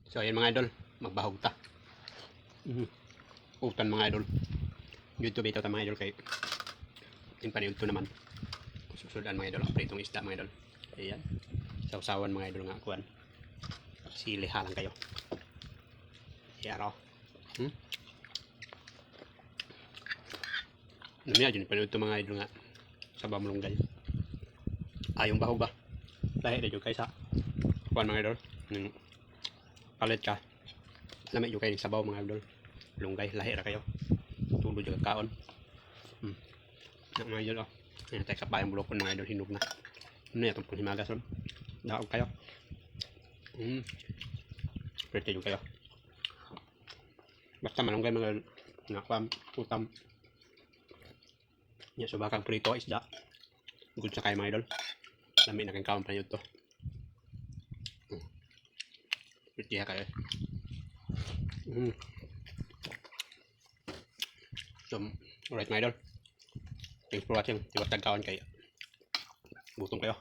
So ayan mga idol, magbahog ta. Utan mga idol. YouTube ito ta mga idol kay yung paniud to naman. Susudan mga idol, pritong isda mga idol. Ayan. Sausawan mga idol nga kuan. Sili halang kayo. Ayan o. Namiya dyan paniud to mga idol nga. Sa bamulunggay. Yung bahog ba? Lahi na dyan kayo sa kuan mga idol. Palit ka. Lamay yung kayo ng sabaw mga idol. Lunggay, lahi ra kayo. Tulo dyan kaon. Mga idol o. Ayan tayo kapayang bulokon mga idol. Hinog na. Ano yan itong himagas ron. Daog kayo. Pretty yung kayo. Basta malunggay mga nakuam, utam. Yan, so bakang prito isda. Good sa kayo mga idol. Lamay na kang kaon pa yun to. Pretty kayo. So, alright mga idol. Thanks for watching. Iwas tagkawan kayo. Gutom kayo.